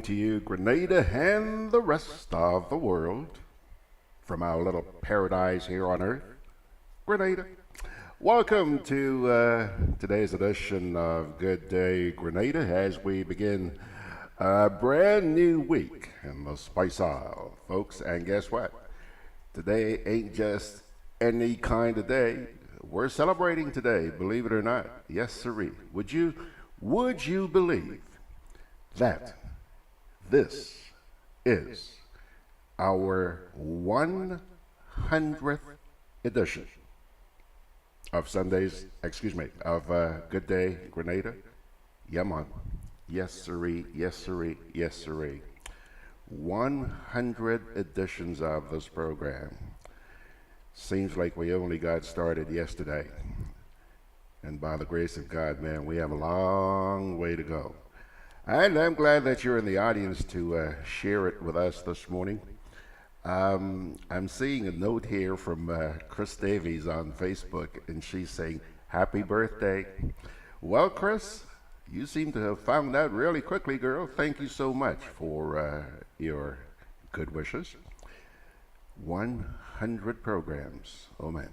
to you, Grenada and the rest of the world, from our little paradise here on Earth, Grenada. Welcome to today's edition of Good Day Grenada as we begin a brand new week in the Spice Isle, folks. And guess what? Today ain't just any kind of day. We're celebrating today, believe it or not. Yes, sirree. Would you believe that this is our 100th edition of Good Day Grenada? Yeah, man. Yes, sirree. Yes, sirree. Yes, sirree. 100 editions of this program. Seems like we only got started yesterday. And by the grace of God, man, we have a long way to go. And I'm glad that you're in the audience to share it with us this morning. I'm seeing a note here from Chris Davies on Facebook, and she's saying, happy birthday. Well, Chris, you seem to have found out really quickly, girl. Thank you so much for your good wishes. 100 programs. Oh, man.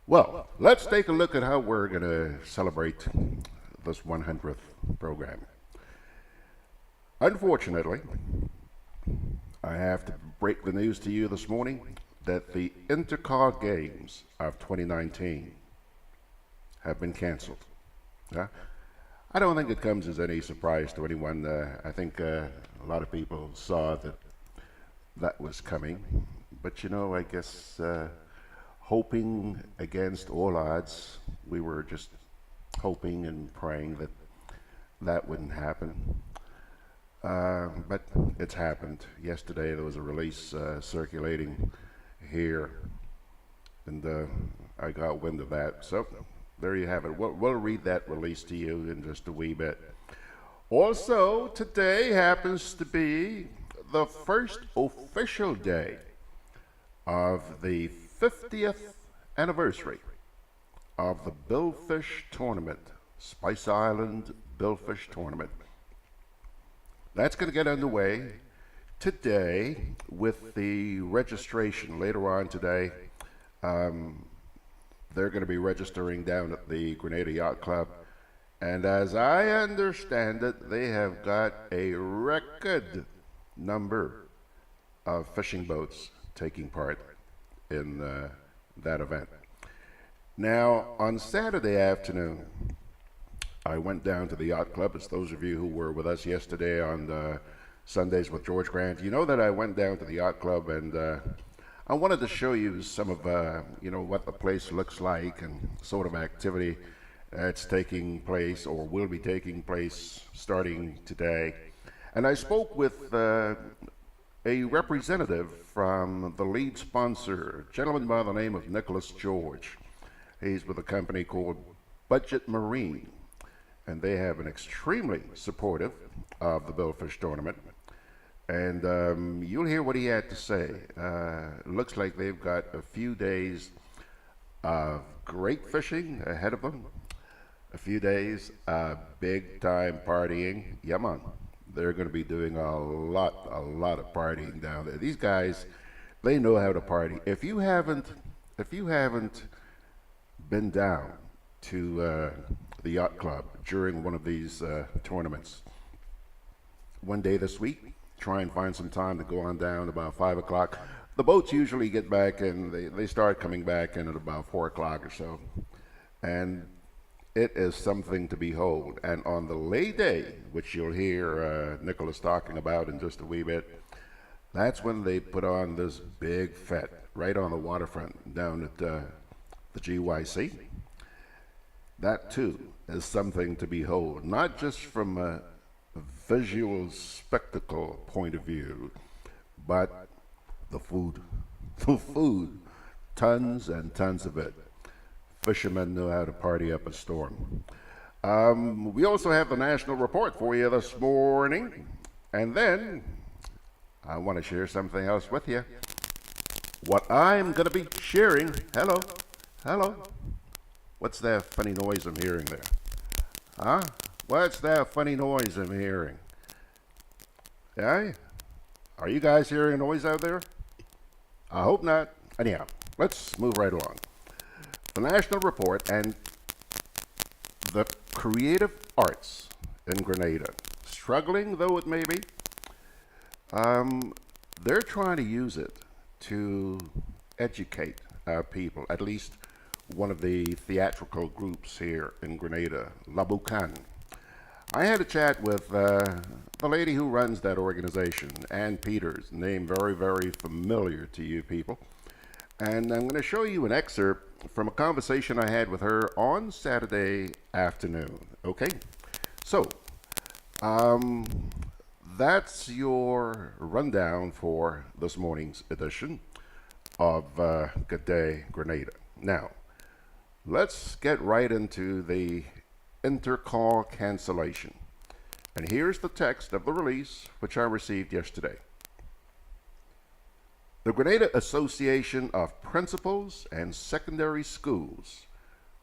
Well, let's take a look at how we're going to celebrate this 100th program. Unfortunately, I have to break the news to you this morning that the Intercol Games of 2019 have been canceled. Yeah? I don't think it comes as any surprise to anyone. I think a lot of people saw that was coming. But, you know, I guess hoping against all odds, we were just hoping and praying that wouldn't happen. But it's happened. Yesterday there was a release circulating here, and I got wind of that. So there you have it. We'll read that release to you in just a wee bit. Also, today happens to be the first official day of the 50th anniversary of the Billfish Tournament, Spice Island Billfish Tournament. That's going to get underway today with the registration. Later on today, they're going to be registering down at the Grenada Yacht Club. And as I understand it, they have got a record number of fishing boats taking part in that event. Now, on Saturday afternoon, I went down to the yacht club. It's those of you who were with us yesterday on Sundays with George Grant. You know that I went down to the yacht club, and I wanted to show you some of what the place looks like and sort of activity that's taking place or will be taking place starting today. And I spoke with a representative from the lead sponsor, a gentleman by the name of Nicholas George. He's with a company called Budget Marine, and they have an extremely supportive of the Billfish Tournament. And you'll hear what he had to say. It looks like they've got a few days of great fishing ahead of them, a few days of big-time partying. Yeah, man. They're going to be doing a lot of partying down there. These guys, they know how to party. If you haven't been down to the yacht club during one of these tournaments, one day this week, try and find some time to go on down about 5 o'clock. The boats usually get back and they start coming back in at about 4 o'clock or so. And it is something to behold. And on the lay day, which you'll hear Nicholas talking about in just a wee bit, that's when they put on this big fete right on the waterfront down at the GYC. That too is something to behold, not just from a visual spectacle point of view, but the food, tons and tons of it. Fishermen know how to party up a storm. We also have the national report for you this morning. And then I want to share something else with you. What I'm going to be sharing. Hello. What's that funny noise I'm hearing there? Huh? What's that funny noise I'm hearing? Yeah? Are you guys hearing a noise out there? I hope not. Anyhow, let's move right along. The National Report and the creative arts in Grenada, struggling though it may be, they're trying to use it to educate our people, at least one of the theatrical groups here in Grenada, La Boucan. I had a chat with the lady who runs that organization, Ann Peters, name very, very familiar to you people. And I'm going to show you an excerpt from a conversation I had with her on Saturday afternoon. Okay? So, um, that's your rundown for this morning's edition of Gudday Grenada. Now, let's get right into the Intercol cancellation. And here's the text of the release, which I received yesterday. The Grenada Association of Principals and Secondary Schools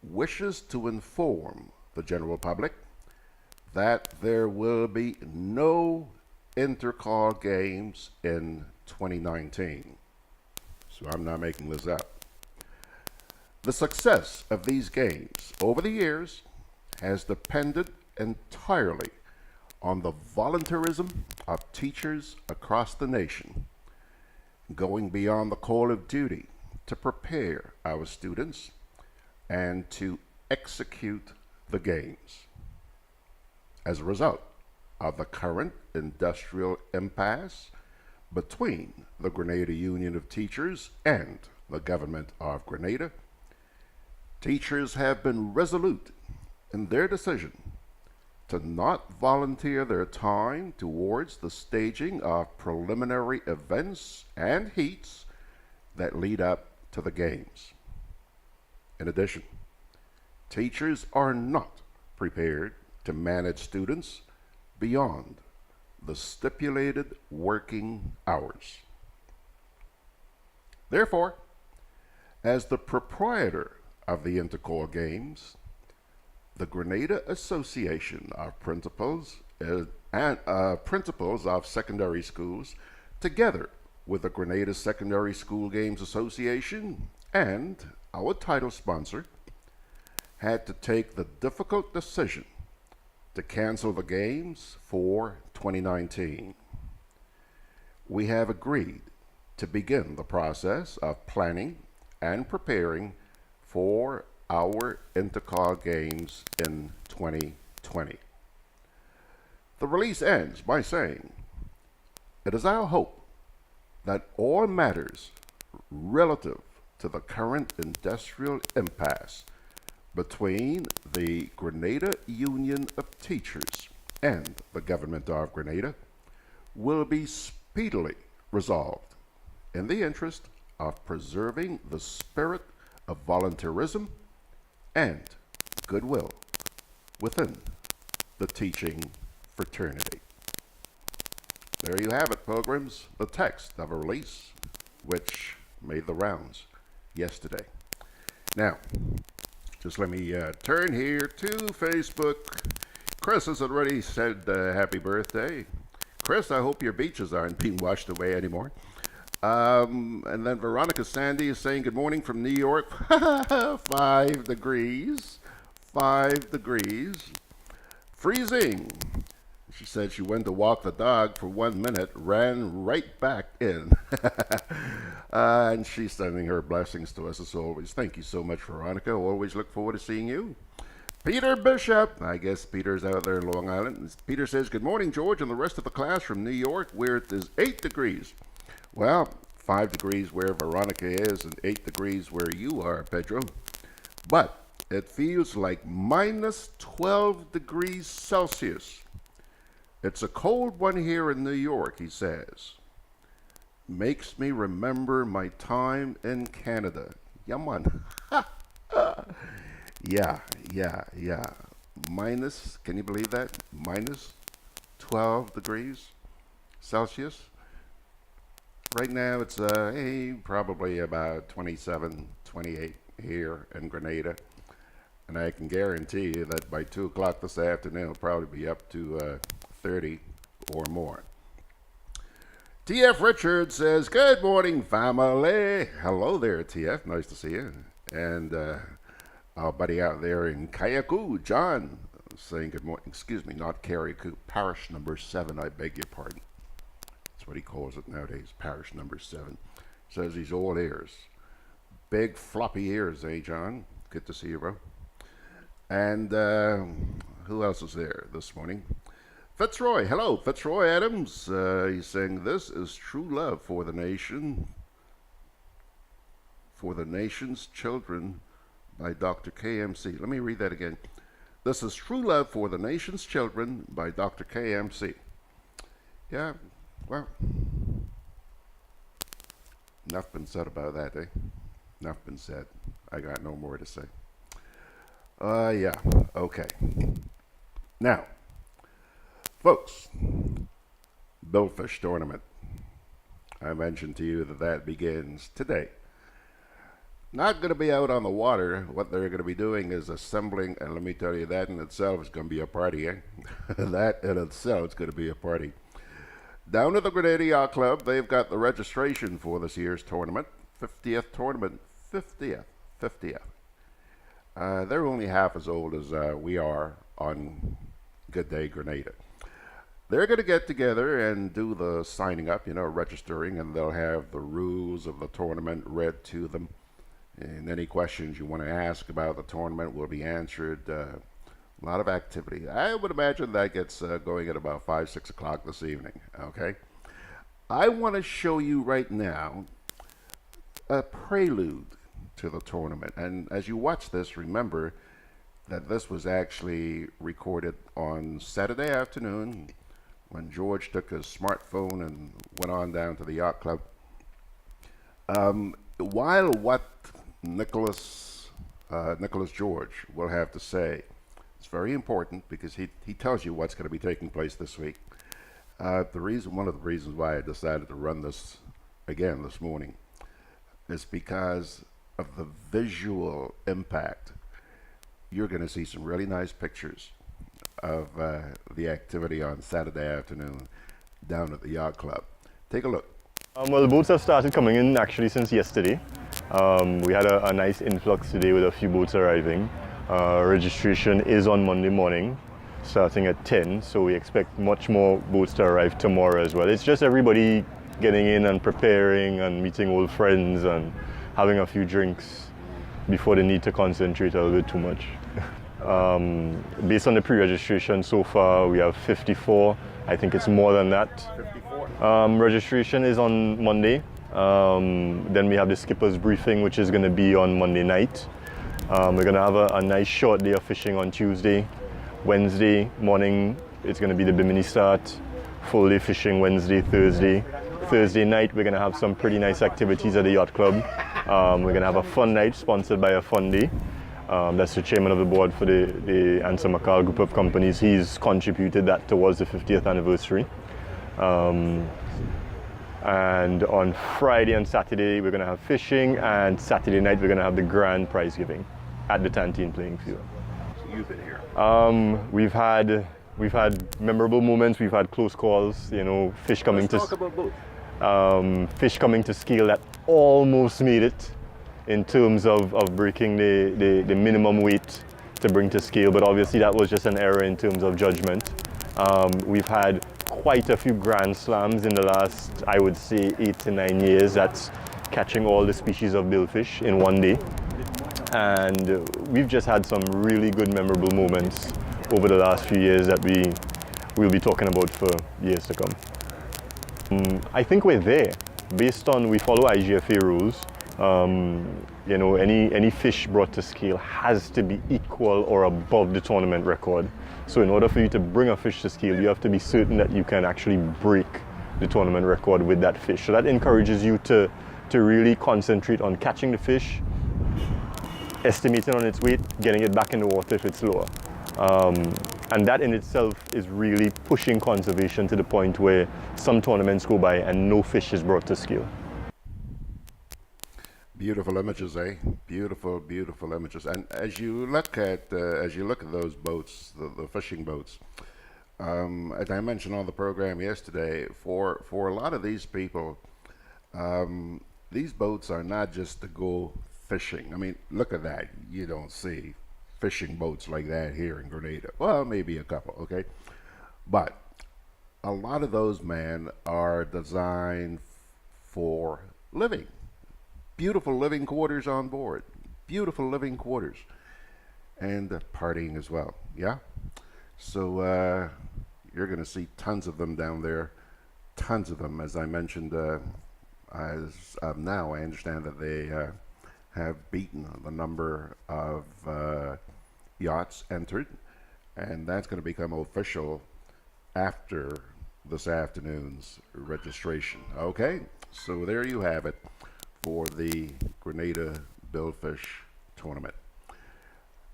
wishes to inform the general public that there will be no Intercol Games in 2019. So I'm not making this up. The success of these games over the years has depended entirely on the volunteerism of teachers across the nation, going beyond the call of duty to prepare our students and to execute the games. As a result of the current industrial impasse between the Grenada Union of Teachers and the government of Grenada, teachers have been resolute in their decision to not volunteer their time towards the staging of preliminary events and heats that lead up to the games. In addition, teachers are not prepared to manage students beyond the stipulated working hours. Therefore, as the proprietor of the Intercol Games, the Grenada Association of Principals and Principals of Secondary Schools, together with the Grenada Secondary School Games Association and our title sponsor, had to take the difficult decision to cancel the games for 2019. We have agreed to begin the process of planning and preparing for our Intercol Games in 2020. The release ends by saying, "It is our hope that all matters relative to the current industrial impasse between the Grenada Union of Teachers and the government of Grenada will be speedily resolved in the interest of preserving the spirit of volunteerism and goodwill within the teaching fraternity." There you have it, pilgrims, the text of a release which made the rounds yesterday. Now, just let me turn here to Facebook. Chris has already said happy birthday. Chris, I hope your beaches aren't being washed away anymore. And then Veronica Sandy is saying good morning from New York. 5 degrees. 5 degrees. Freezing. She said she went to walk the dog for 1 minute, ran right back in. And she's sending her blessings to us as always. Thank you so much, Veronica. Always look forward to seeing you. Peter Bishop, I guess Peter's out there in Long Island. Peter says, good morning, George, and the rest of the class from New York, where it is 8 degrees. Well, 5 degrees where Veronica is and 8 degrees where you are, Pedro. But it feels like minus 12 degrees Celsius. It's a cold one here in New York, he says. Makes me remember my time in Canada. Yeah, man. Yeah. Minus, can you believe that? Minus 12 degrees Celsius. Right now it's probably about 27, 28 here in Grenada. And I can guarantee you that by 2 o'clock this afternoon it'll probably be up to 30 or more. TF Richards says, "Good morning, family." Hello there, TF. Nice to see you. And our buddy out there in Kayaku, John, saying good morning. Excuse me, not Kayaku, parish number 7. I beg your pardon. That's what he calls it nowadays, parish number 7. Says he's all ears. Big floppy ears, eh, John? Good to see you, bro. And who else is there this morning? Fitzroy, hello, Fitzroy Adams. He's saying, "This is true love for the nation, for the nation's children," by Dr. KMC. Let me read that again. "This is true love for the nation's children," by Dr. KMC. Yeah, well, enough been said about that, eh? Enough been said. I got no more to say. Yeah, okay. Now, folks, Billfish Tournament. I mentioned to you that that begins today. Not going to be out on the water. What they're going to be doing is assembling, and let me tell you, that in itself is going to be a party, eh? That in itself is going to be a party. Down at the Grenada Yacht Club, they've got the registration for this year's tournament. 50th tournament. 50th. They're only half as old as we are on Gudday Grenada. They're going to get together and do the signing up, registering, and they'll have the rules of the tournament read to them. And any questions you want to ask about the tournament will be answered. A lot of activity. I would imagine that gets going at about 5, 6 o'clock this evening, okay? I want to show you right now a prelude to the tournament. And as you watch this, remember that this was actually recorded on Saturday afternoon when George took his smartphone and went on down to the yacht club. While what Nicholas George will have to say, it's very important because he tells you what's going to be taking place this week. One of the reasons why I decided to run this again this morning is because of the visual impact. You're going to see some really nice pictures of the activity on Saturday afternoon down at the yacht club. Take a look. Well, the boats have started coming in actually since yesterday. We had a nice influx today with a few boats arriving. Registration is on Monday morning, starting at 10, so we expect much more boats to arrive tomorrow as well. It's just everybody getting in and preparing and meeting old friends and having a few drinks before they need to concentrate a little bit too much. Based on the pre-registration so far, we have 54. I think it's more than that. 54. Registration is on Monday. Then we have the skipper's briefing, which is going to be on Monday night. We're going to have a nice short day of fishing on Tuesday. Wednesday morning, it's going to be the Bimini start. Full day fishing Wednesday, Thursday. Thursday night, we're going to have some pretty nice activities at the yacht club. We're going to have a fun night sponsored by a fun day. That's the chairman of the board for the Anson McCall group of companies. He's contributed that towards the 50th anniversary. And on Friday and Saturday, we're going to have fishing, and Saturday night, we're going to have the grand prize giving at the Tantine playing field. So you've been here. We've had memorable moments. We've had close calls. Fish coming Let's talk about both. Fish coming to scale that almost made it in terms of breaking the minimum weight to bring to scale, but obviously that was just an error in terms of judgment. We've had quite a few grand slams in the last, I would say, 8 to 9 years. That's catching all the species of billfish in one day. And we've just had some really good memorable moments over the last few years that we'll be talking about for years to come. I think we're there. Based on, we follow IGFA rules. Any fish brought to scale has to be equal or above the tournament record. So in order for you to bring a fish to scale, you have to be certain that you can actually break the tournament record with that fish. So that encourages you to really concentrate on catching the fish, estimating on its weight, getting it back in the water if it's lower. And that in itself is really pushing conservation to the point where some tournaments go by and no fish is brought to scale. Beautiful images, eh? Beautiful, beautiful images. And as you look at those boats, the fishing boats, as I mentioned on the program yesterday, for a lot of these people, these boats are not just to go fishing. I mean, look at that. You don't see fishing boats like that here in Grenada. Well, maybe a couple, okay? But a lot of those, man, are designed for living. Beautiful living quarters on board. Beautiful living quarters. And partying as well, yeah? So you're going to see tons of them down there. Tons of them, as I mentioned. As of now, I understand that they have beaten the number of yachts entered, and that's going to become official after this afternoon's registration. Okay, so there you have it for the Grenada Billfish Tournament.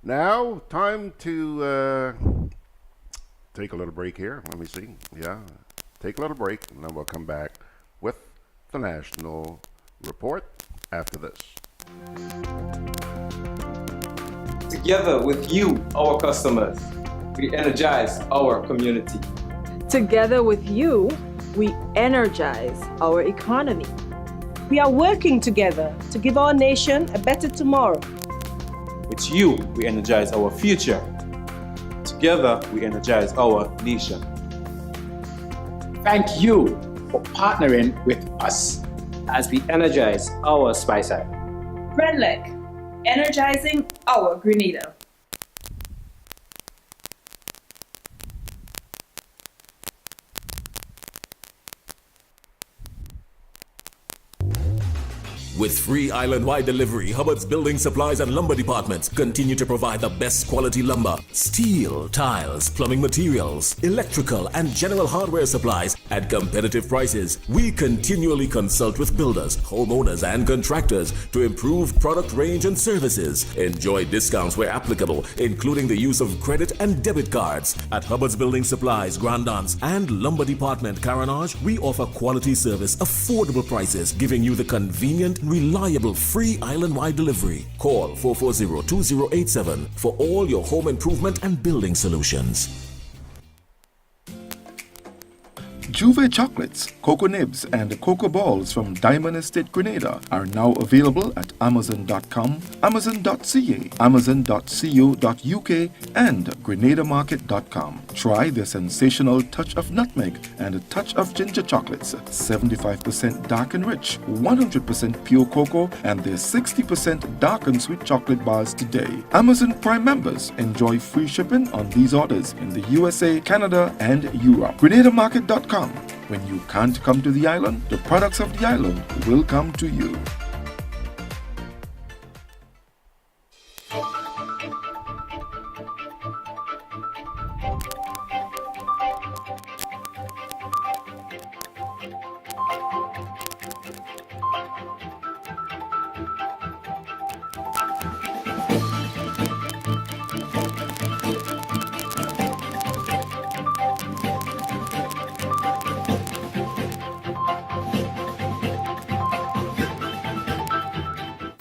Now, time to take a little break here. Let me see. Yeah, take a little break, and then we'll come back with the National Report after this. Together with you, our customers, we energize our community. Together with you, we energize our economy. We are working together to give our nation a better tomorrow. With you, we energize our future. Together, we energize our nation. Thank you for partnering with us as we energize our Speyside. GRENLEC, energizing our Grenada. With free island-wide delivery, Hubbard's Building Supplies and Lumber Departments continue to provide the best quality lumber, steel, tiles, plumbing materials, electrical and general hardware supplies at competitive prices. We continually consult with builders, homeowners and contractors to improve product range and services. Enjoy discounts where applicable, including the use of credit and debit cards. At Hubbard's Building Supplies, Grandance and Lumber Department, Caranage, we offer quality service, affordable prices, giving you the convenient, reliable, free island-wide delivery. Call 440-2087 for all your home improvement and building solutions. Juve chocolates, cocoa nibs, and cocoa balls from Diamond Estate Grenada are now available at Amazon.com, Amazon.ca, Amazon.co.uk, and GrenadaMarket.com. Try the sensational touch of nutmeg and a touch of ginger chocolates, 75% dark and rich, 100% pure cocoa, and their 60% dark and sweet chocolate bars today. Amazon Prime members enjoy free shipping on these orders in the USA, Canada, and Europe. GrenadaMarket.com. When you can't come to the island, the products of the island will come to you.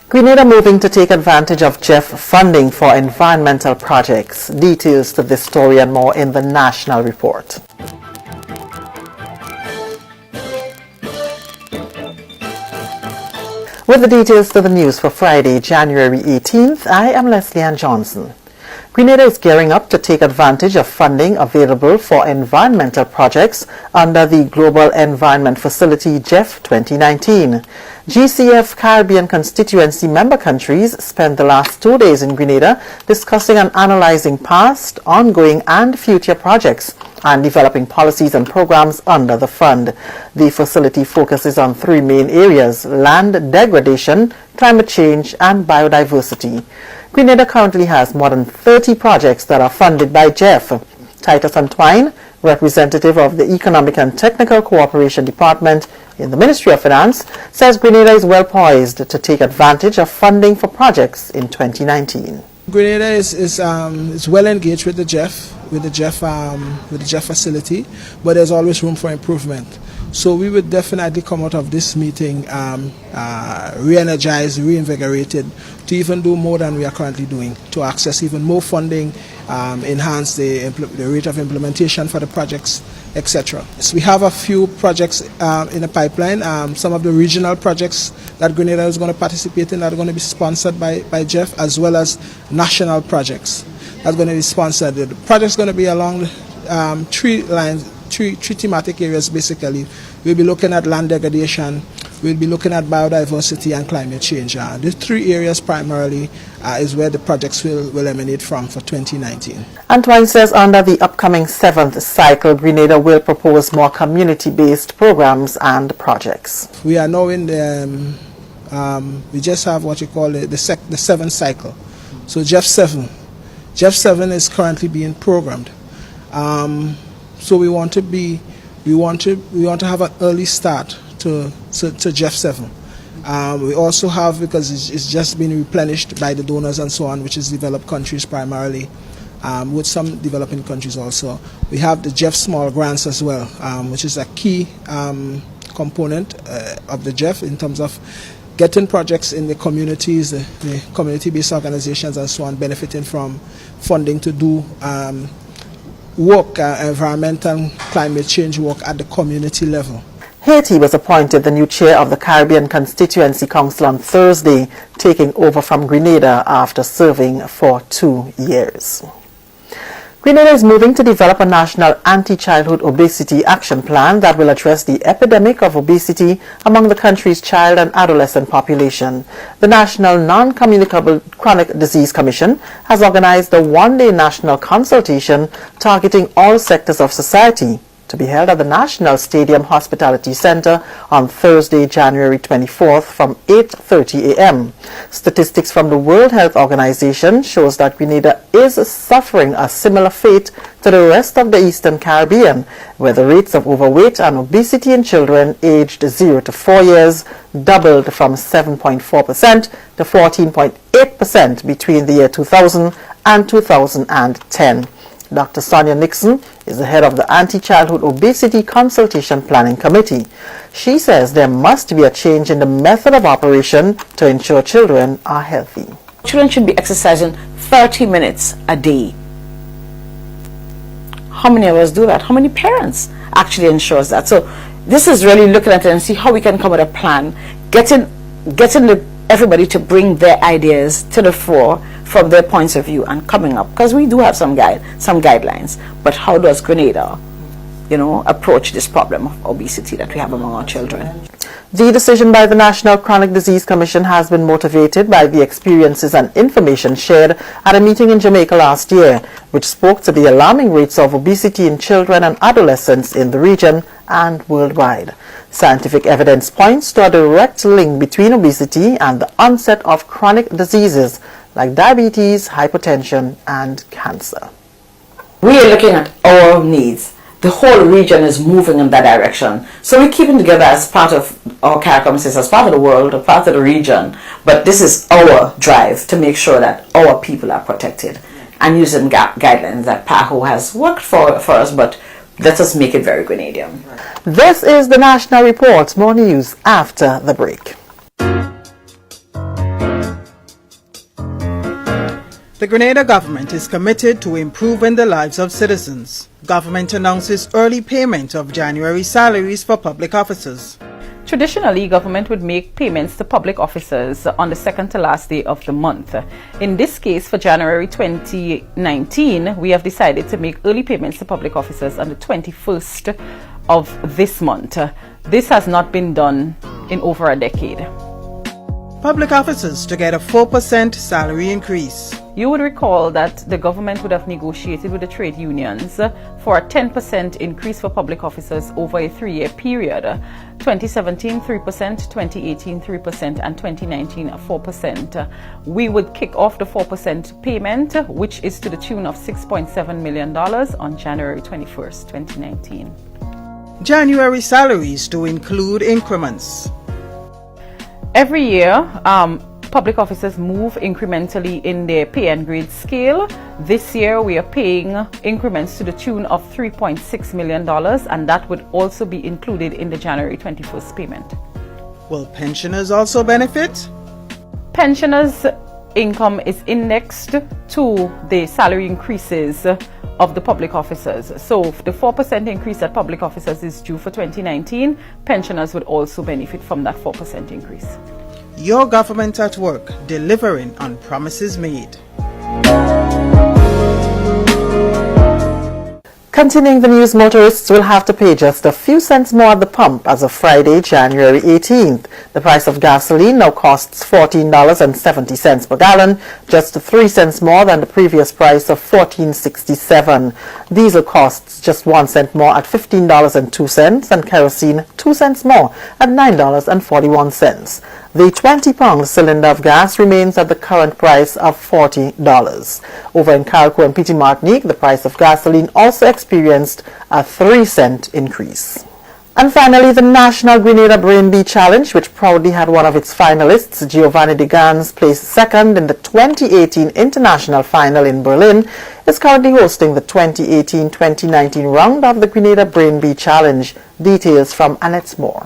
Grenada moving to take advantage of GEF funding for environmental projects. Details to this story and more in the National Report. With the details to the news for Friday, January 18th, I am Leslie Ann Johnson. Grenada is gearing up to take advantage of funding available for environmental projects under the Global Environment Facility GEF 2019. GCF Caribbean constituency member countries spent the last 2 days in Grenada discussing and analyzing past, ongoing and future projects and developing policies and programs under the fund. The facility focuses on three main areas: land degradation, climate change and biodiversity. Grenada currently has more than 30 projects that are funded by GEF. Titus Antwine, representative of the Economic and Technical Cooperation Department in the Ministry of Finance, says Grenada is well poised to take advantage of funding for projects in 2019. Grenada is well engaged with the GEF facility, but there's always room for improvement. So we would definitely come out of this meeting re-energized, reinvigorated to even do more than we are currently doing, to access even more funding enhance the rate of implementation for the projects, etc. So we have a few projects in the pipeline. Some of the regional projects that Grenada is going to participate in are going to be sponsored by Jeff, as well as national projects that's going to be sponsored. The project's going to be along three thematic areas basically. We'll be looking at land degradation, we'll be looking at biodiversity and climate change. These three areas primarily is where the projects will emanate from for 2019. Antoine says under the upcoming 7th cycle, Grenada will propose more community-based programs and projects. We are now in the, we just have what you call the 7th cycle. So Jeff 7 is currently being programmed. So we want to have an early start to Jeff 7. We also have, because it's just been replenished by the donors and so on, which is developed countries primarily, with some developing countries also. We have the Jeff Small Grants as well, which is a key component of the Jeff in terms of getting projects in the communities, the community-based organizations and so on, benefiting from funding to do work, environmental climate change work at the community level. Haiti was appointed the new chair of the Caribbean Constituency Council on Thursday, taking over from Grenada after serving for 2 years. Grenada is moving to develop a national anti-childhood obesity action plan that will address the epidemic of obesity among the country's child and adolescent population. The National Non-Communicable Chronic Disease Commission has organized a one-day national consultation targeting all sectors of society, to be held at the National Stadium Hospitality Center on Thursday, January 24th from 8:30 a.m. Statistics from the World Health Organization shows that Grenada is suffering a similar fate to the rest of the Eastern Caribbean, where the rates of overweight and obesity in children aged 0 to 4 years doubled from 7.4% to 14.8% between the year 2000 and 2010. Dr. Sonia Nixon is the head of the Anti-Childhood Obesity Consultation Planning Committee. She says there must be a change in the method of operation to ensure children are healthy. Children should be exercising 30 minutes a day. How many of us do that? How many parents actually ensures that? So this is really looking at it and see how we can come with a plan, getting everybody to bring their ideas to the fore from their points of view and coming up, because we do have some guidelines, but how does Grenada, approach this problem of obesity that we have among our children? The decision by the National Chronic Disease Commission has been motivated by the experiences and information shared at a meeting in Jamaica last year, which spoke to the alarming rates of obesity in children and adolescents in the region and worldwide. Scientific evidence points to a direct link between obesity and the onset of chronic diseases like diabetes, hypertension, and cancer. We are looking at our needs. The whole region is moving in that direction. So we're keeping together as part of our CARICOM, as part of the world, a part of the region. But this is our drive to make sure that our people are protected and using guidelines that PAHO has worked for us, but let us make it very Grenadian. This is the National Report. More news after the break. The Grenada government is committed to improving the lives of citizens. Government announces early payment of January salaries for public officers. Traditionally, government would make payments to public officers on the second to last day of the month. In this case, for January 2019, we have decided to make early payments to public officers on the 21st of this month. This has not been done in over a decade. Public officers to get a 4% salary increase. You would recall that the government would have negotiated with the trade unions for a 10% increase for public officers over a 3-year period. 2017, 3%, 2018, 3%, and 2019, 4%. We would kick off the 4% payment, which is to the tune of $6.7 million on January 21st, 2019. January salaries to include increments. Every year, public officers move incrementally in their pay and grade scale. This year we are paying increments to the tune of $3.6 million, and that would also be included in the January 21st payment. Will pensioners also benefit? Pensioners income is indexed to the salary increases of the public officers. So the 4% increase that public officers is due for 2019, pensioners would also benefit from that 4% increase. Your government at work, delivering on promises made. Continuing the news, motorists will have to pay just a few cents more at the pump as of Friday, January 18th. The price of gasoline now costs $14.70 per gallon, just 3 cents more than the previous price of $14.67. Diesel costs just 1 cent more at $15.02 and kerosene 2 cents more at $9.41. The 20-pound cylinder of gas remains at the current price of $40. Over in Carriacou and Petite Martinique, the price of gasoline also experienced a 3-cent increase. And finally, the National Grenada Brain Bee Challenge, which proudly had one of its finalists, Giovanni de Gans, placed second in the 2018 International Final in Berlin, is currently hosting the 2018-2019 round of the Grenada Brain Bee Challenge. Details from Annette Moore.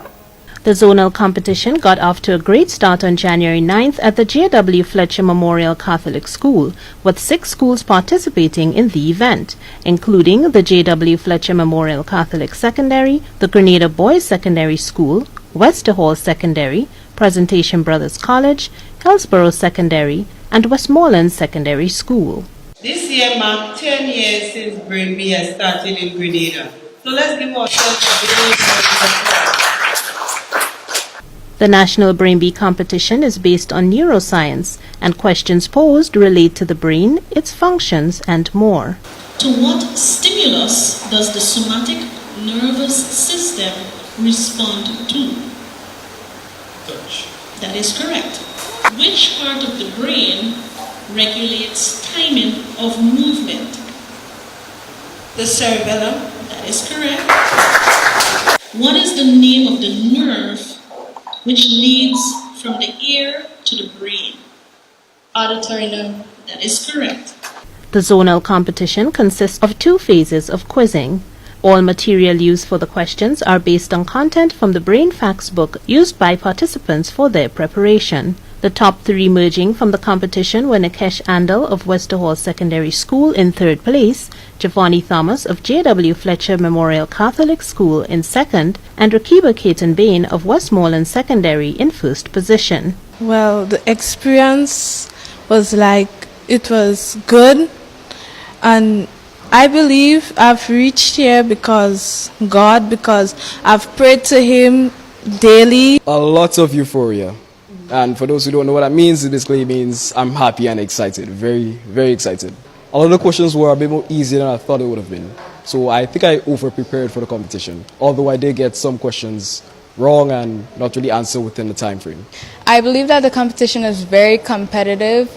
The zonal competition got off to a great start on January 9th at the J.W. Fletcher Memorial Catholic School, with 6 schools participating in the event, including the J.W. Fletcher Memorial Catholic Secondary, the Grenada Boys Secondary School, Westerhall Secondary, Presentation Brothers College, Hillsborough Secondary, and Westmoreland Secondary School. This year marked 10 years since Brain Bee has started in Grenada. So let's give ourselves a big round of applause. The National Brain Bee competition is based on neuroscience, and questions posed relate to the brain, its functions, and more. To what stimulus does the somatic nervous system respond to? Touch. That is correct. Which part of the brain regulates timing of movement? The cerebellum. That is correct. What is the name of the nerve which leads from the ear to the brain? Auditory nerve. That is correct. The zonal competition consists of 2 phases of quizzing. All material used for the questions are based on content from the Brain Facts book used by participants for their preparation. The top 3 emerging from the competition were Nikesh Andal of Westerhall Secondary School in 3rd place, Giovanni Thomas of J.W. Fletcher Memorial Catholic School in 2nd, and Rakiba Caton Bain of Westmoreland Secondary in 1st position. Well, the experience was it was good, and I believe I've reached here because I've prayed to Him daily. A lot of euphoria. And for those who don't know what that means, it basically means I'm happy and excited. Very, very excited. A lot of the questions were a bit more easier than I thought it would have been. So I think I over-prepared for the competition, although I did get some questions wrong and not really answer within the time frame. I believe that the competition is very competitive.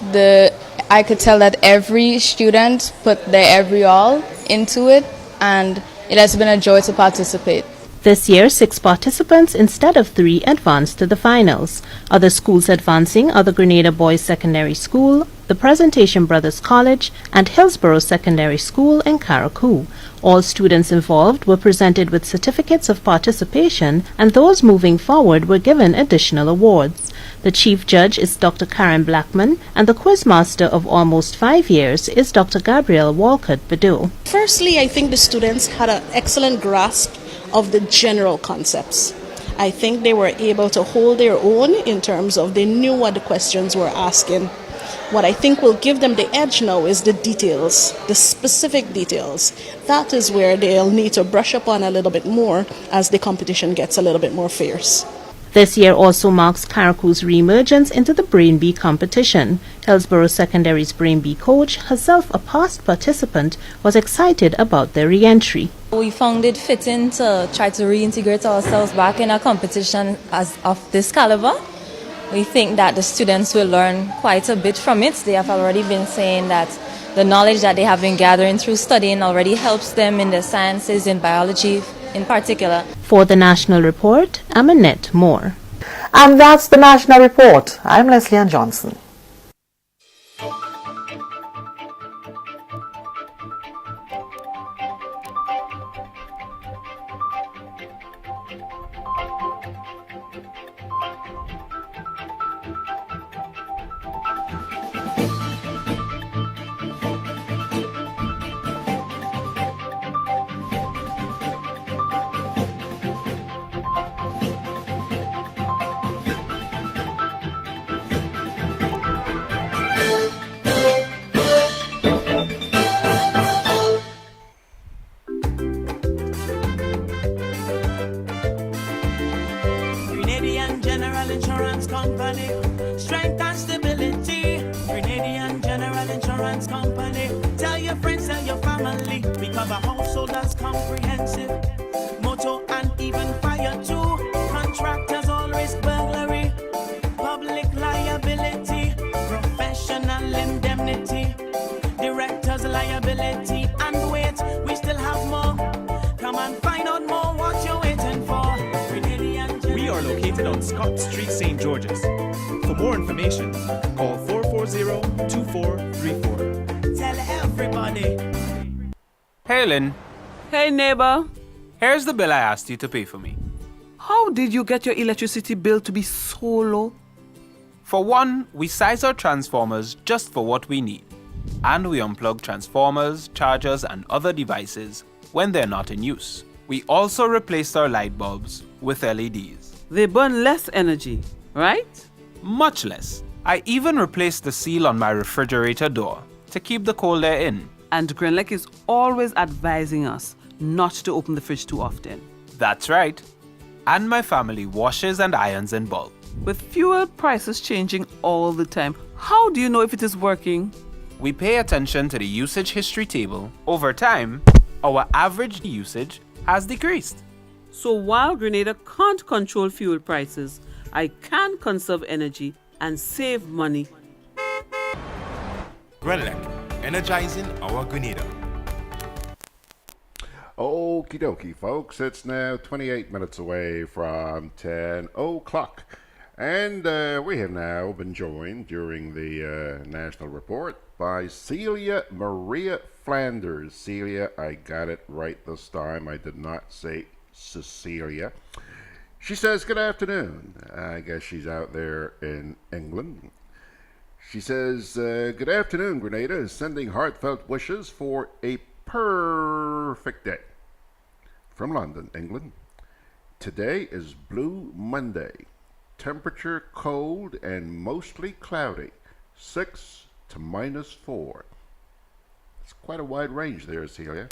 I could tell that every student put their every all into it, and it has been a joy to participate. This year, 6 participants instead of 3 advanced to the finals. Other schools advancing are the Grenada Boys Secondary School, the Presentation Brothers College, and Hillsborough Secondary School in Carriacou. All students involved were presented with certificates of participation, and those moving forward were given additional awards. The chief judge is Dr. Karen Blackman, and the quizmaster of almost 5 years is Dr. Gabrielle Walcott-Bedeau. Firstly, I think the students had an excellent grasp of the general concepts. I think they were able to hold their own in terms of they knew what the questions were asking. What I think will give them the edge now is the details, the specific details. That is where they'll need to brush up on a little bit more as the competition gets a little bit more fierce. This year also marks Carriacou's re-emergence into the Brain Bee competition. Hillsborough Secondary's Brain Bee coach, herself a past participant, was excited about their re-entry. We found it fitting to try to reintegrate ourselves back in a competition of this caliber. We think that the students will learn quite a bit from it. They have already been saying that the knowledge that they have been gathering through studying already helps them in the sciences, in biology in particular. For the National Report, I'm Annette Moore. And that's the National Report. I'm Leslie Ann Johnson. Grenadian General Insurance Company. Strength and stability. Grenadian General Insurance Company. Tell your friends, tell your family. We cover householders comprehensive. Motor and even fire too. Contractors all risk burglary. Public liability. Professional indemnity. Directors liability. And wait, we still have more. Come and find out more what you're waiting for. We are located on Scott Street, St. George's. For more information, call 440-2434. Tell everybody. Hey, Lynn. Hey, neighbor. Here's the bill I asked you to pay for me. How did you get your electricity bill to be so low? For one, we size our transformers just for what we need. And we unplug transformers, chargers, and other devices when they're not in use. We also replaced our light bulbs with LEDs. They burn less energy, right? Much less. I even replaced the seal on my refrigerator door to keep the cold air in. And Grenlec is always advising us not to open the fridge too often. That's right. And my family washes and irons in bulk. With fuel prices changing all the time, how do you know if it is working? We pay attention to the usage history table. Over time, our average usage has decreased. So while Grenada can't control fuel prices, I can conserve energy and save money. GRENADA, energizing our Grenada. Okie dokie, folks. It's now 28 minutes away from 10 o'clock. And we have now been joined during the National Report by Celia Maria Flanders. Celia, I got it right this time. I did not say Cecilia. She says, good afternoon. I guess she's out there in England. She says, good afternoon, Grenada is sending heartfelt wishes for a perfect day. From London, England. Today is Blue Monday. Temperature cold and mostly cloudy. 6 to -4. It's quite a wide range there, Celia.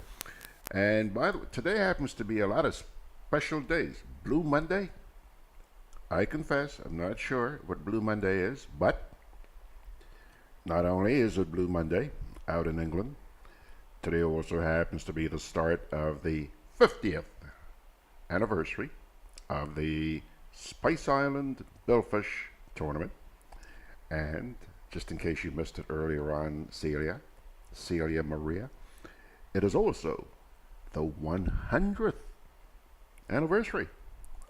And by the way, today happens to be a lot of special days. Blue Monday? I confess, I'm not sure what Blue Monday is, but not only is it Blue Monday out in England, today also happens to be the start of the 50th anniversary of the Spice Island Billfish Tournament. And just in case you missed it earlier on, Celia Maria, it is also the 100th anniversary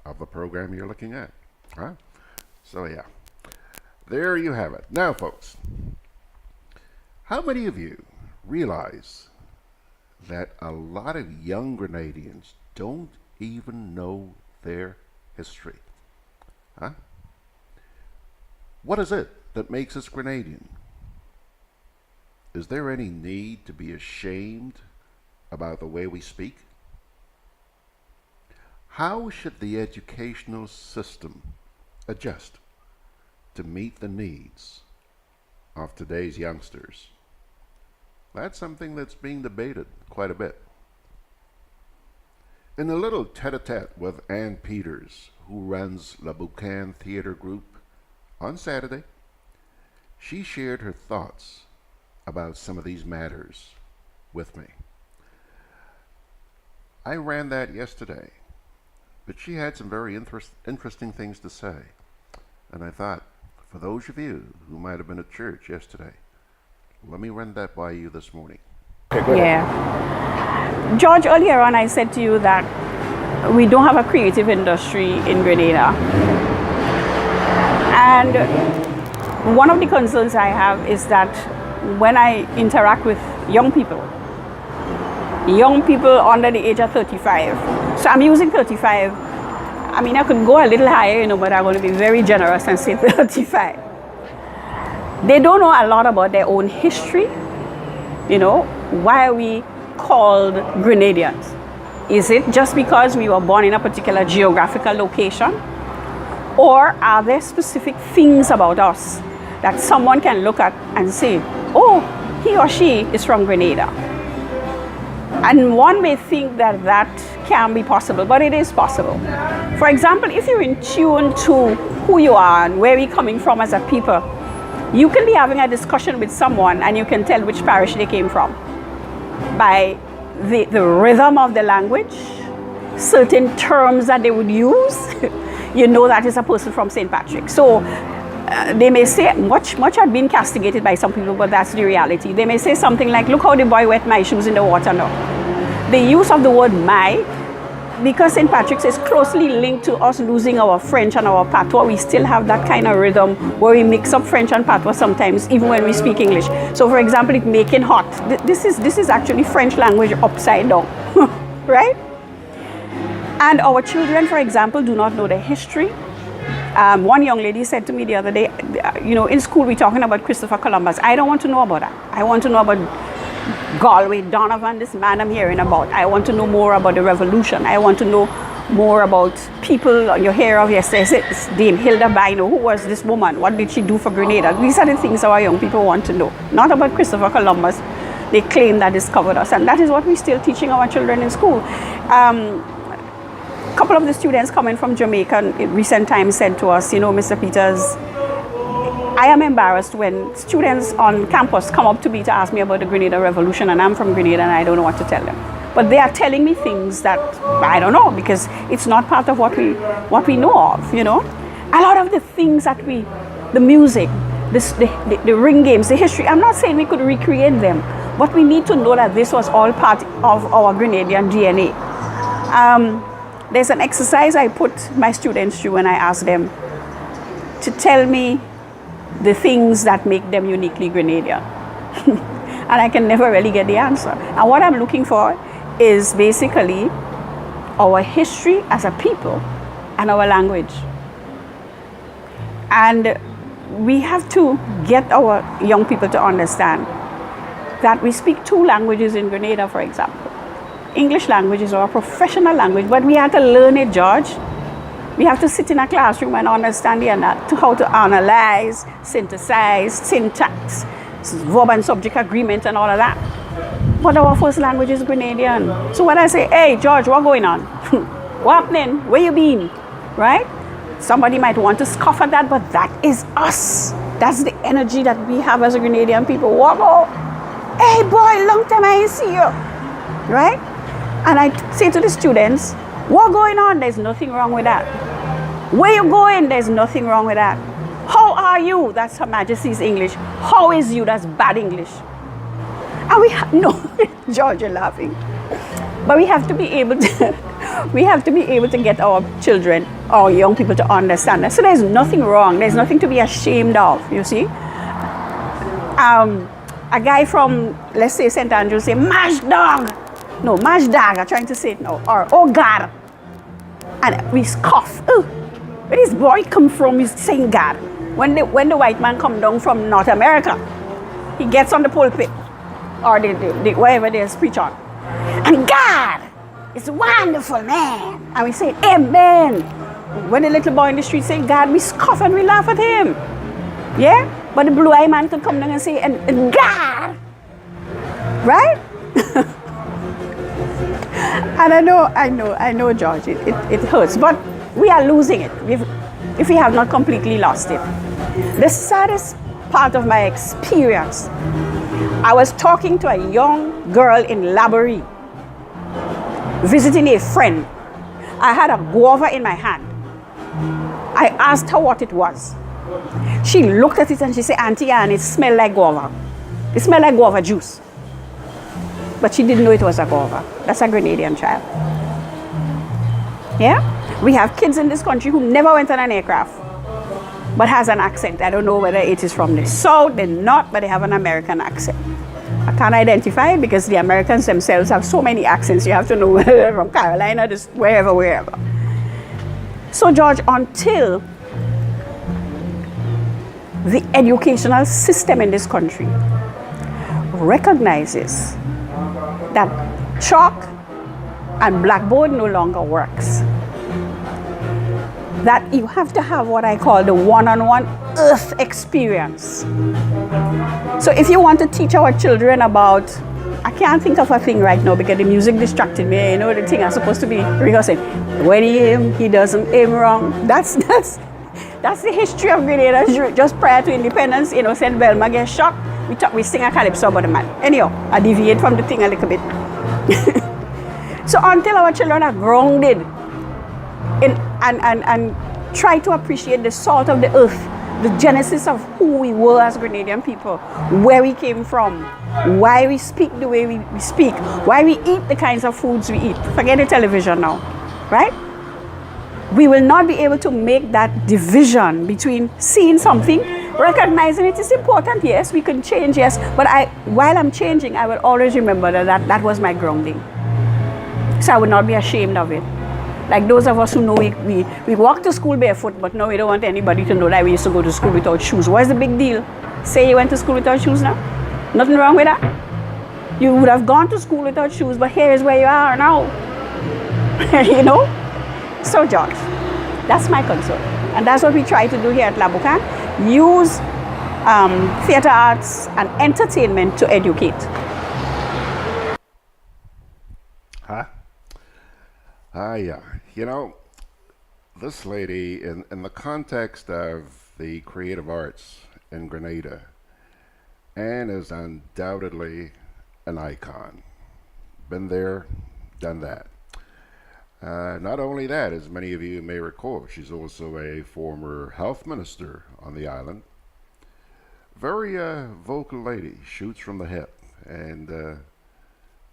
of the program you're looking at. Huh? So yeah, there you have it. Now, folks, how many of you realize that a lot of young Grenadians don't even know their history? Huh? What is it that makes us Grenadian? Is there any need to be ashamed about the way we speak? How should the educational system adjust to meet the needs of today's youngsters? That's something that's being debated quite a bit. In a little tete-a-tete with Ann Peters, who runs La Boucan Theatre Group, on Saturday, she shared her thoughts about some of these matters with me. I ran that yesterday, but she had some very interesting things to say. And I thought, for those of you who might have been at church yesterday, let me run that by you this morning. Okay, Yeah. George, earlier on I said to you that we don't have a creative industry in Grenada. And one of the concerns I have is that when I interact with young people under the age of 35, so I'm using 35. I mean, I could go a little higher, but I'm going to be very generous and say 35. They don't know a lot about their own history. Why are we called Grenadians? Is it just because we were born in a particular geographical location? Or are there specific things about us that someone can look at and say, oh, he or she is from Grenada? And one may think that that can be possible, but it is possible. For example, if you're in tune to who you are and where you're coming from as a people, you can be having a discussion with someone and you can tell which parish they came from by the rhythm of the language, certain terms that they would use. You know that is a person from St. Patrick. So they may say, much had been castigated by some people, but that's the reality. They may say something like, look how the boy wet my shoes in the water now. The use of the word my, because St. Patrick's is closely linked to us losing our French and our patois, we still have that kind of rhythm where we mix up French and patois sometimes, even when we speak English. So for example, it making hot. This is actually French language upside down, right? And our children, for example, do not know the history. One young lady said to me the other day, in school we're talking about Christopher Columbus. I don't want to know about that. I want to know about Galway Donovan, this man I'm hearing about. I want to know more about the revolution. I want to know more about people you hear of yesterday. It's Dame Hilda Bino. Who was this woman? What did she do for Grenada? These are the things our young people want to know. Not about Christopher Columbus. They claim that discovered us. And that is what we're still teaching our children in school. A couple of the students coming from Jamaica in recent times said to us, Mr. Peters, I am embarrassed when students on campus come up to me to ask me about the Grenada Revolution, and I'm from Grenada and I don't know what to tell them. But they are telling me things that I don't know, because it's not part of what we know of, A lot of the things that the music, the ring games, the history, I'm not saying we could recreate them, but we need to know that this was all part of our Grenadian DNA. There's an exercise I put my students through and I ask them to tell me the things that make them uniquely Grenadian. And I can never really get the answer. And what I'm looking for is basically our history as a people and our language. And we have to get our young people to understand that we speak 2 languages in Grenada, for example. English language is our professional language, but we have to learn it, George. We have to sit in a classroom and understand how to analyze, synthesize, syntax, verb and subject agreement and all of that. But our first language is Grenadian. So when I say, hey, George, what's going on? What happening? Where you been? Right? Somebody might want to scoff at that, but that is us. That's the energy that we have as a Grenadian people. Walk out. Hey, boy, long time I ain't see you. Right? And I say to the students, what's going on? There's nothing wrong with that. Where you going? There's nothing wrong with that. How are you? That's Her Majesty's English. How is you? That's bad English. And we have no, George, you're laughing. But we have to be able to get our children, our young people to understand that. So there's nothing wrong. There's nothing to be ashamed of, you see. A guy from, let's say, St. Andrews say, mash dog. No, mash dog, I'm trying to say it now. Or, oh God. And we scoff. Oh, where this boy come from? He's saying God. When the white man come down from North America, he gets on the pulpit or wherever they preach on. And God is wonderful, man. And we say, amen. When the little boy in the street say God, we scoff and we laugh at him. Yeah? But the blue-eyed man could come down and say, and God. Right? And I know, George, it hurts, but we are losing it if we have not completely lost it. The saddest part of my experience, I was talking to a young girl in Laborie, visiting a friend. I had a guava in my hand. I asked her what it was. She looked at it and she said, Auntie Ann, it smelled like guava. It smelled like guava juice. But she didn't know it was a guava. That's a Grenadian child. Yeah? We have kids in this country who never went on an aircraft, but has an accent. I don't know whether it is from the South, they're not, but they have an American accent. I can't identify it because the Americans themselves have so many accents. You have to know whether they're from Carolina, just wherever. So, George, until the educational system in this country recognizes that chalk and blackboard no longer works, that you have to have what I call the one-on-one earth experience. So if you want to teach our children about I can't think of a thing right now because the music distracted me. You know, the thing I'm supposed to be rehearsing. When he aim, he doesn't aim wrong. That's the history of Grenada. Just prior to independence, you know, St. Belma gets shot. We sing a calypso about the man. Anyhow, I deviate from the thing a little bit. So until our children are grounded and try to appreciate the salt of the earth, the genesis of who we were as Grenadian people, where we came from, why we speak the way we speak, why we eat the kinds of foods we eat. Forget the television now, right? We will not be able to make that division between seeing something, recognizing it is important, yes, we can change, yes, but while I'm changing, I will always remember that was my grounding. So I would not be ashamed of it. Like those of us who know we walk to school barefoot, but no, we don't want anybody to know that we used to go to school without shoes. What's the big deal? Say you went to school without shoes now? Nothing wrong with that? You would have gone to school without shoes, but here is where you are now. You know? So George, that's my concern. And that's what we try to do here at Labukan. Use theatre arts and entertainment to educate. Huh? Yeah. You know, this lady, in the context of the creative arts in Grenada, Anne is undoubtedly an icon. Been there, done that. Not only that, as many of you may recall, she's also a former health minister on the island. Very vocal lady, shoots from the hip, and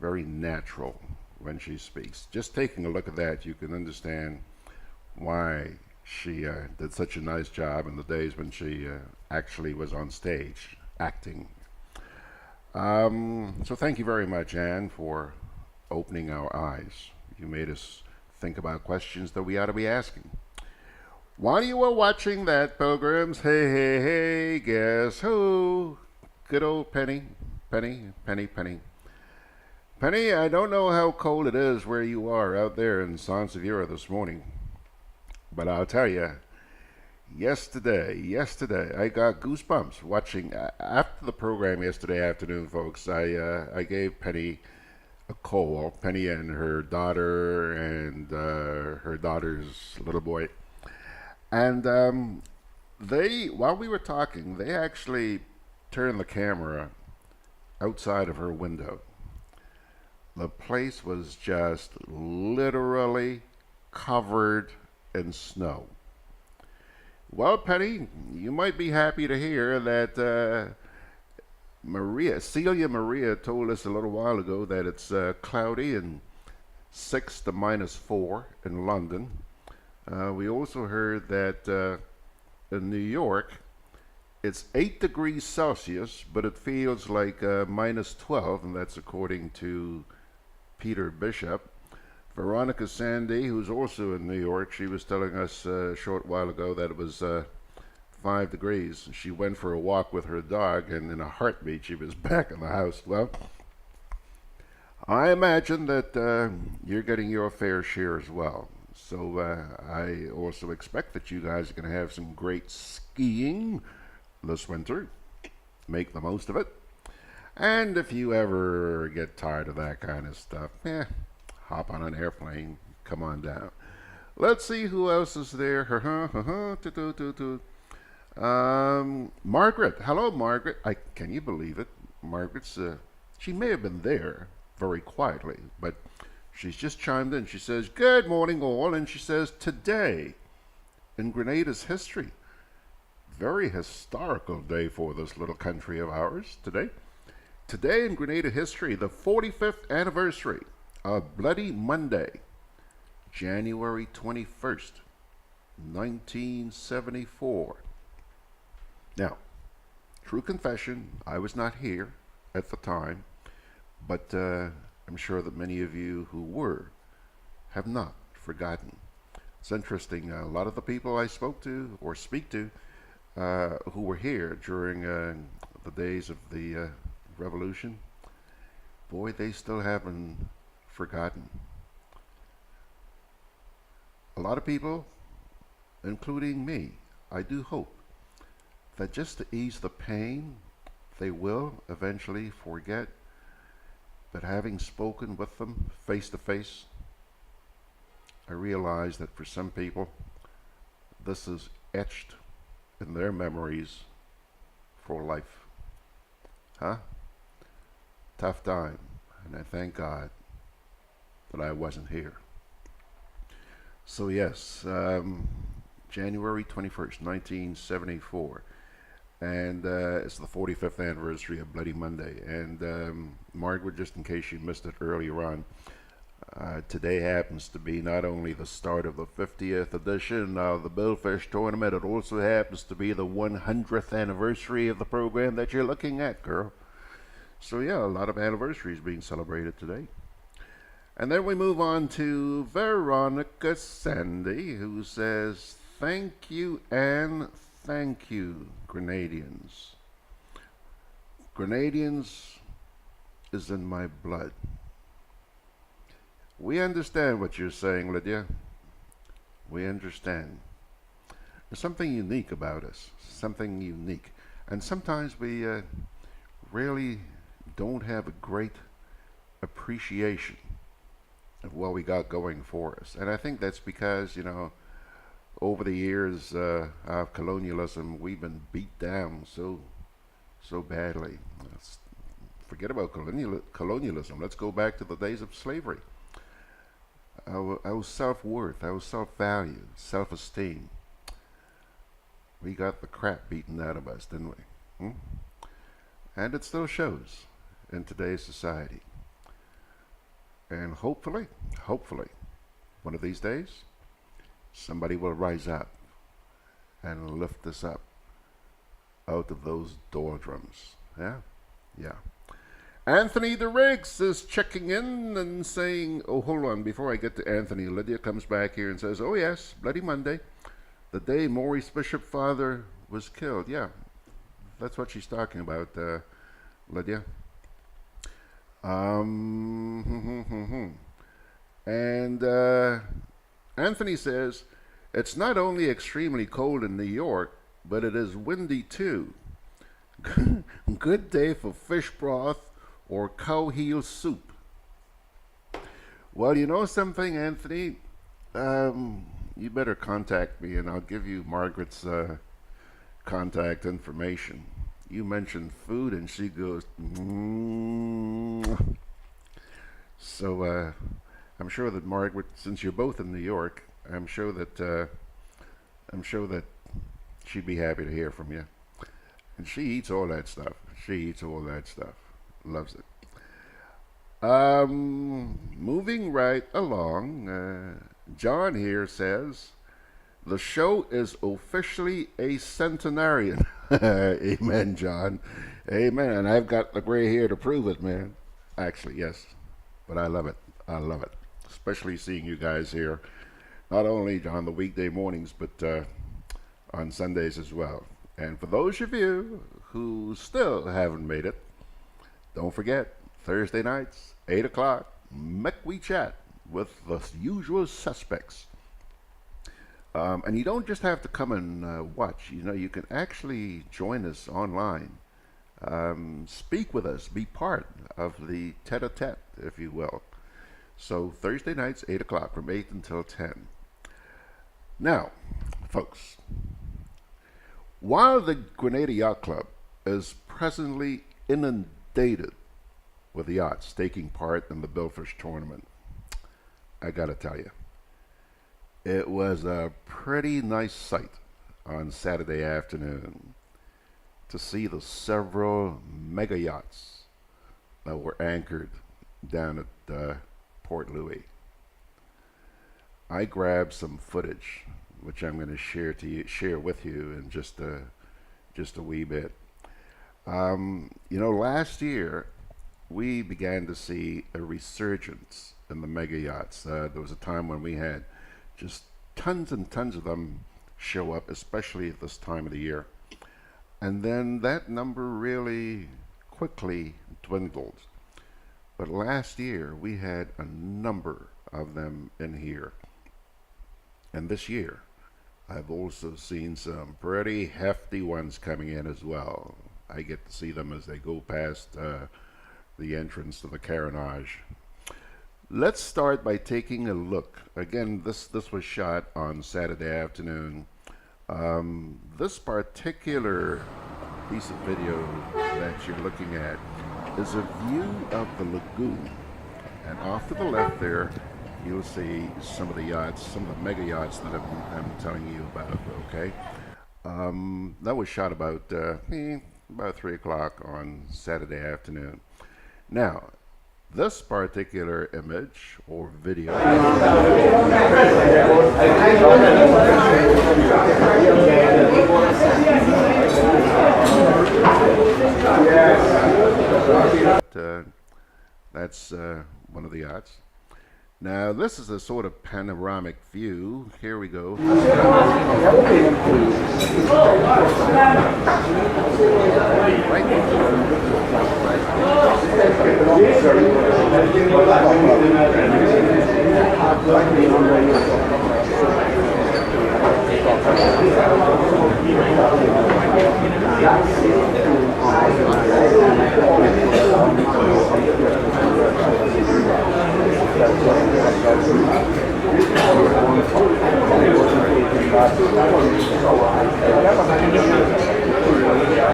very natural when she speaks. Just taking a look at that, you can understand why she did such a nice job in the days when she actually was on stage acting. So thank you very much, Anne, for opening our eyes. You made us think about questions that we ought to be asking. While you were watching that, pilgrims, hey, guess who? Good old Penny. Penny, I don't know how cold it is where you are out there in Sansevieria this morning, but I'll tell you, yesterday, I got goosebumps watching, after the program yesterday afternoon, folks, I gave Penny a call, Penny and her daughter and her daughter's little boy, and while we were talking, they actually turned the camera outside of her window. The place was just literally covered in snow. Well, Penny, you might be happy to hear that Celia Maria told us a little while ago that it's cloudy and 6 to -4 in London. We also heard that in New York, it's 8 degrees Celsius, but it feels like -12, and that's according to Peter Bishop. Veronica Sandy, who's also in New York, she was telling us a short while ago that it was 5 degrees. She went for a walk with her dog, and in a heartbeat, she was back in the house. Well, I imagine that you're getting your fair share as well. So I also expect that you guys are going to have some great skiing this winter. Make the most of it. And if you ever get tired of that kind of stuff, hop on an airplane, come on down. Let's see who else is there. Margaret. Hello, Margaret. Can you believe it? Margaret's, she may have been there very quietly, but she's just chimed in. She says, good morning all, and she says, today in Grenada's history. Very historical day for this little country of ours today. Today in Grenada history, the 45th anniversary of Bloody Monday, January 21st, 1974. Now, true confession, I was not here at the time, but I'm sure that many of you who were have not forgotten. It's interesting, a lot of the people I spoke to or speak to who were here during the days of the Revolution, boy, they still haven't forgotten. A lot of people, including me, I do hope that just to ease the pain, they will eventually forget But having spoken with them face to face, I realize that for some people, this is etched in their memories for life. Huh? Tough time, and I thank God that I wasn't here. So yes, January 21st, 1974. And it's the 45th anniversary of Bloody Monday. And Margaret, just in case you missed it earlier on, today happens to be not only the start of the 50th edition of the Billfish Tournament, it also happens to be the 100th anniversary of the program that you're looking at, girl. So yeah, a lot of anniversaries being celebrated today. And then we move on to Veronica Sandy, who says, "Thank you, Anne. Thank you, Grenadians. Grenadians is in my blood." We understand what you're saying, Lydia. We understand. There's something unique about us, something unique. And sometimes we really don't have a great appreciation of what we got going for us. And I think that's because, you know, over the years of colonialism, we've been beat down so badly. Forget about colonialism. Let's go back to the days of slavery. Our self-worth, our self-value, self-esteem. We got the crap beaten out of us, didn't we? And it still shows in today's society. And hopefully, one of these days, somebody will rise up and lift us up out of those doldrums. Yeah? Yeah. Anthony the Riggs is checking in and saying, oh, hold on, before I get to Anthony, Lydia comes back here and says, oh yes, Bloody Monday, the day Maurice Bishop father was killed. Yeah, that's what she's talking about, Lydia. And Anthony says, it's not only extremely cold in New York, but it is windy too. Good day for fish broth or cow heel soup. Well, you know something, Anthony? You better contact me and I'll give you Margaret's contact information. You mentioned food and she goes, So I'm sure that Margaret, since you're both in New York, I'm sure that she'd be happy to hear from you. And she eats all that stuff. Loves it. Moving right along, John here says, the show is officially a centenarian. Amen, John. Amen. And I've got the gray hair to prove it, man. Actually, yes. But I love it. Especially seeing you guys here, not only on the weekday mornings, but on Sundays as well. And for those of you who still haven't made it, don't forget, Thursday nights, 8 o'clock, we chat with the usual suspects. And you don't just have to come and watch. You know, you can actually join us online. Speak with us. Be part of the tete-a-tete, if you will. So Thursday nights, 8 o'clock, from 8 until 10. Now, folks, while the Grenada Yacht Club is presently inundated with yachts taking part in the Billfish tournament, I gotta tell you, it was a pretty nice sight on Saturday afternoon to see the several mega yachts that were anchored down at Port Louis. I grabbed some footage, which I'm going to share with you in just a wee bit. You know, last year we began to see a resurgence in the mega yachts. There was a time when we had just tons and tons of them show up, especially at this time of the year. And then that number really quickly dwindled. But last year we had a number of them in here. And this year I've also seen some pretty hefty ones coming in as well. I get to see them as they go past the entrance to the carronage. Let's start by taking a look. Again, this was shot on Saturday afternoon. This particular piece of video that you're looking at is a view of the lagoon. And off to the left there, you'll see some of the yachts, some of the mega yachts that I'm telling you about, okay? That was shot about 3 o'clock on Saturday afternoon. Now, this particular image or video that's one of the yachts. Now this is a sort of panoramic view. Here we go.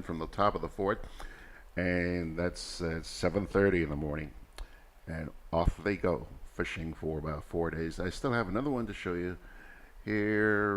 From the top of the fort, and that's at 7:30 in the morning, and off they go fishing for about 4 days. I still have another one to show you here.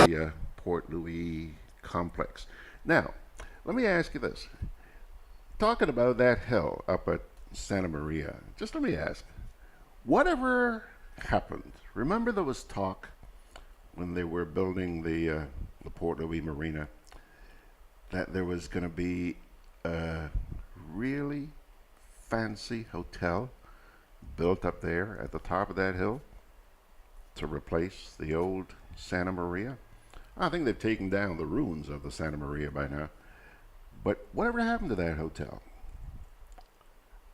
The Port Louis complex. Now, let me ask you this. Talking about that hill up at Santa Maria, just let me ask, whatever happened? Remember there was talk when they were building the Port Louis Marina that there was going to be a really fancy hotel built up there at the top of that hill to replace the old Santa Maria. I think they've taken down the ruins of the Santa Maria by now. But whatever happened to that hotel?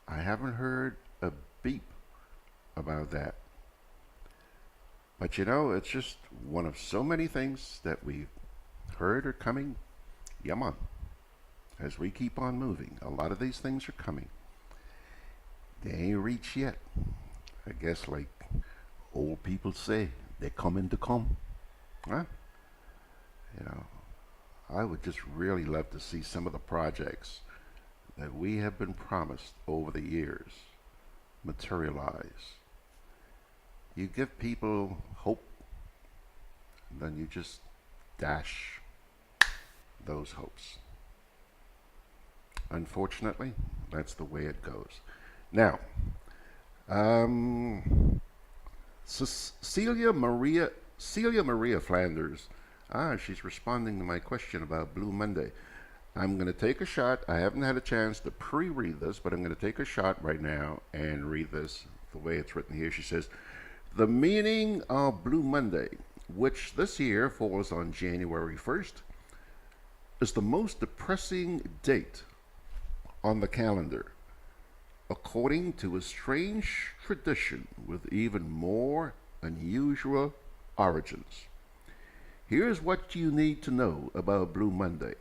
I haven't heard a beep about that. But you know, it's just one of so many things that we've heard are coming. Yeah, man. As we keep on moving, a lot of these things are coming. They ain't reached yet. I guess like old people say, they're coming to come. Huh? You know, I would just really love to see some of the projects that we have been promised over the years materialize. You give people hope, and then you just dash those hopes. Unfortunately, that's the way it goes. Now, Celia Maria Flanders, she's responding to my question about Blue Monday. I'm going to take a shot. I haven't had a chance to pre-read this, but I'm going to take a shot right now and read this the way it's written here. She says, the meaning of Blue Monday, which this year falls on January 1st, is the most depressing date on the calendar, according to a strange tradition with even more unusual origins. Here's what you need to know about Blue Monday.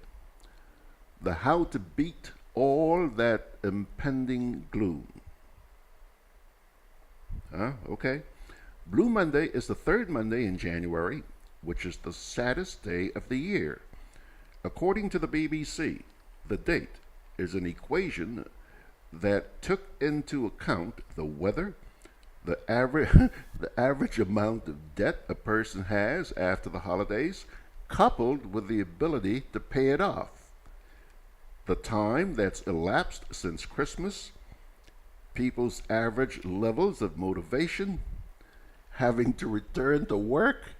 The how to beat all that impending gloom. Okay. Blue Monday is the third Monday in January, which is the saddest day of the year. According to the BBC, the date is an equation that took into account the weather, the average amount of debt a person has after the holidays, coupled with the ability to pay it off, the time that's elapsed since Christmas, people's average levels of motivation, having to return to work,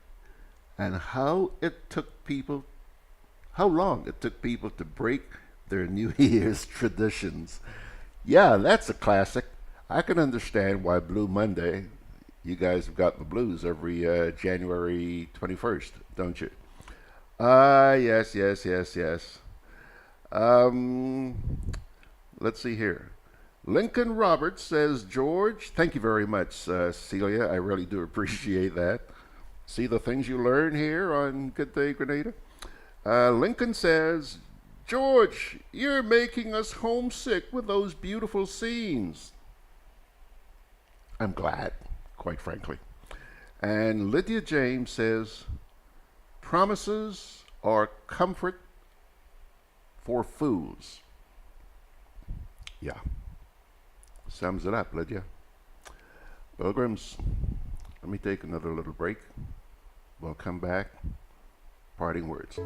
and how long it took people to break their New Year's traditions. Yeah, that's a classic. I can understand why Blue Monday, You guys have got the blues every January 21st, don't you? Yes. Let's see here. Lincoln Roberts says, George, thank you very much, Celia. I really do appreciate that. See the things you learn here on Gudday Grenada? Lincoln says, George, you're making us homesick with those beautiful scenes. I'm glad, quite frankly. And Lydia James says, promises are comfort for fools. Yeah. Sums it up, Lydia. Pilgrims, let me take another little break. We'll come back. Parting words.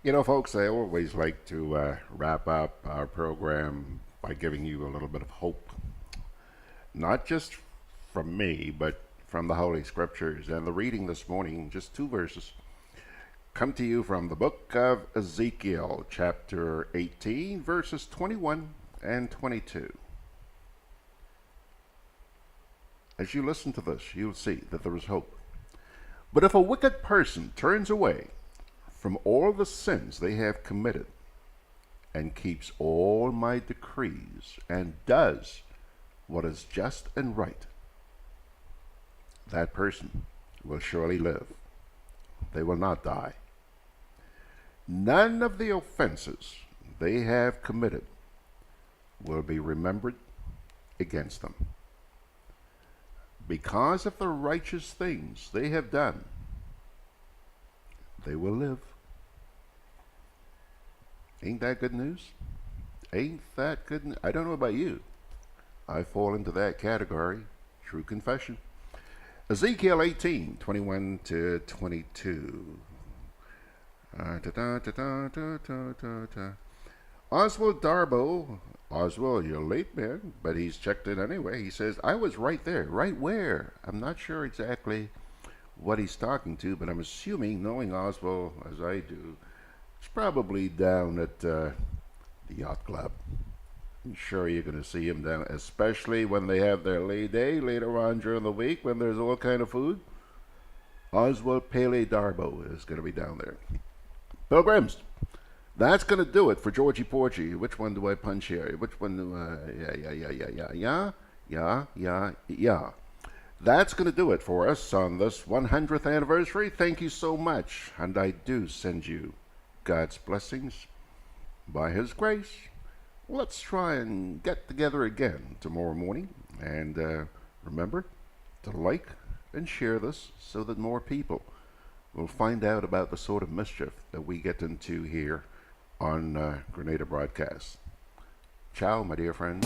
You know, folks, I always like to wrap up our program by giving you a little bit of hope. Not just from me, but from the Holy Scriptures. And the reading this morning, just 2 verses, come to you from the book of Ezekiel, chapter 18, verses 21 and 22. As you listen to this, you'll see that there is hope. But if a wicked person turns away from all the sins they have committed, and keeps all my decrees, and does what is just and right, that person will surely live. They will not die. None of the offenses they have committed will be remembered against them. Because of the righteous things they have done, they will live. Ain't that good news? Ain't that good? I don't know about you. I fall into that category. True confession. Ezekiel 18, 21 to 22. Oswald Darbo. Oswald, you're late, man, but he's checked in anyway. He says, I was right there. Right where? I'm not sure exactly what he's talking to, but I'm assuming, knowing Oswald as I do, it's probably down at the Yacht Club. I'm sure you're going to see him down, especially when they have their lay day later on during the week when there's all kind of food. Oswald Pele Darbo is going to be down there. Pilgrims, that's going to do it for Georgie Porgy. Which one do I punch here? Which one do I... Yeah. That's going to do it for us on this 100th anniversary. Thank you so much. And I do send you God's blessings. By His grace, let's try and get together again tomorrow morning. And remember to like and share this so that more people will find out about the sort of mischief that we get into here on Grenada Broadcast. Ciao, my dear friends.